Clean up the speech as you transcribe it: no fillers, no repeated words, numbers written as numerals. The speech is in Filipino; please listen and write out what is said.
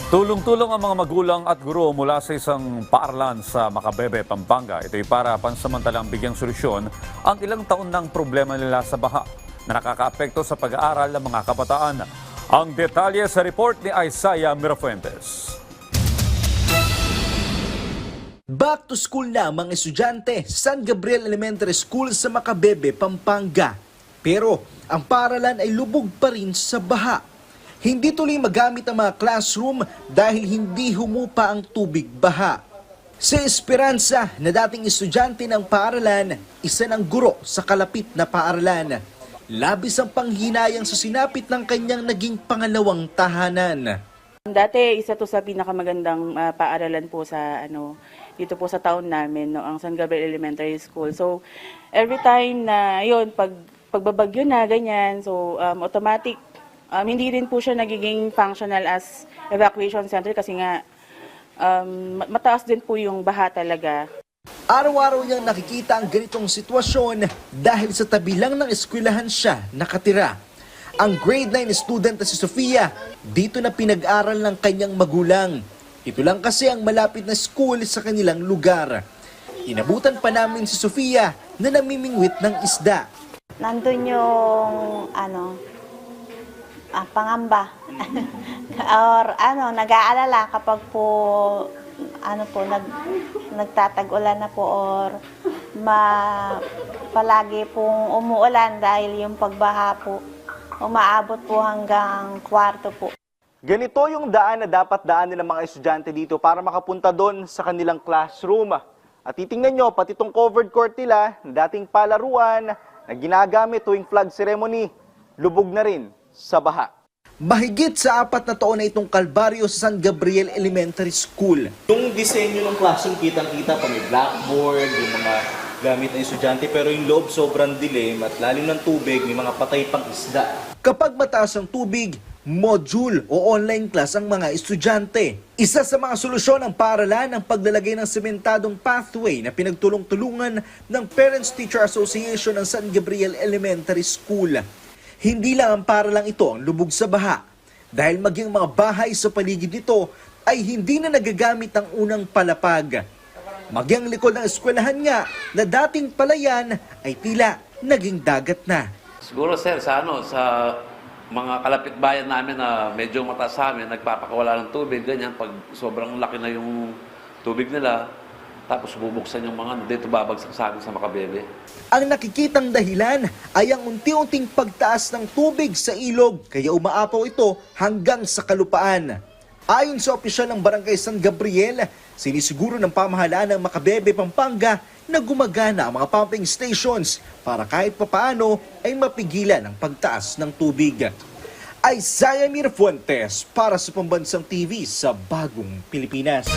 Tulong-tulong ang mga magulang at guro mula sa isang paaralan sa Macabebe, Pampanga. Ito'y para pansamantalang bigyang solusyon ang ilang taon ng problema nila sa baha na nakakaapekto sa pag-aaral ng mga kabataan. Ang detalye sa report ni Isaiah Mirafuentes. Back to school na ang mga estudyante sa San Gabriel Elementary School sa Macabebe, Pampanga. Pero ang paaralan ay lubog pa rin sa baha. Hindi tuloy magamit ang mga classroom dahil hindi humupa ang tubig baha. Si Esperanza na dating estudyante ng paaralan, isa ng guro sa kalapit na paaralan. Labis ang panghinayang sa sinapit ng kanyang naging pangalawang tahanan. Dati isa to sa pinakamagandang paaralan po sa dito po sa town namin, no, ang San Gabriel Elementary School. So every time na yon pagbabagyo na ganyan, so automatic hindi rin po siya nagiging functional as evacuation center kasi nga mataas din po yung baha talaga. Araw-araw niyang nakikita ang ganitong sitwasyon dahil sa tabi lang ng eskwelahan siya nakatira. Ang grade 9 student na si Sofia, dito na pinag-aral ng kanyang magulang. Ito lang kasi ang malapit na school sa kanilang lugar. Inabutan pa namin si Sofia na namimingwit ng isda. Nandun yung pangamba. Or nag-aalala kapag po nagtatag-ulan na po or palagi pong umuulan dahil yung pagbaha po umaabot po hanggang kwarto po. Ganito yung daan na dapat daanin ng mga estudyante dito para makapunta doon sa kanilang classroom. At titingnan nyo, pati itong covered court nila, dating palaruan na ginagamit tuwing flag ceremony, lubog na rin sa baha. Mahigit sa 4 na taon na itong kalbaryo sa San Gabriel Elementary School. Yung disenyo ng classroom, kitang-kita pa may blackboard, yung mga gamit ng estudyante, pero yung loob sobrang dilim at lalim ng tubig, may mga patay pang isda. Kapag mataas ang tubig, module o online class ang mga estudyante. Isa sa mga solusyon ng paaralan ang paglalagay ng sementadong pathway na pinagtulong-tulungan ng Parents-Teacher Association ng San Gabriel Elementary School. Hindi lang ang paaralang ito ang lubog sa baha dahil maging mga bahay sa paligid nito ay hindi na nagagamit ang unang palapag. Magyang likod ng eskwelahan nga na dating palayan ay tila naging dagat na. Siguro sir, sa mga kalapit bayan namin na medyo mataas sa amin, nagpapakawala ng tubig, ganyan, pag sobrang laki na yung tubig nila, tapos bubuksan yung mga dito babagsak sa amin sa Macabebe. Ang nakikitang dahilan ay ang unti-unting pagtaas ng tubig sa ilog, kaya umaapaw ito hanggang sa kalupaan. Ayon sa opisyal ng Barangay San Gabriel, sinisiguro ng pamahalaan ng Macabebe, Pampanga na gumagana ang mga pumping stations para kahit papaano ay mapigilan ang pagtaas ng tubig. Isaiah Mirafuentes para sa Pambansang TV sa Bagong Pilipinas.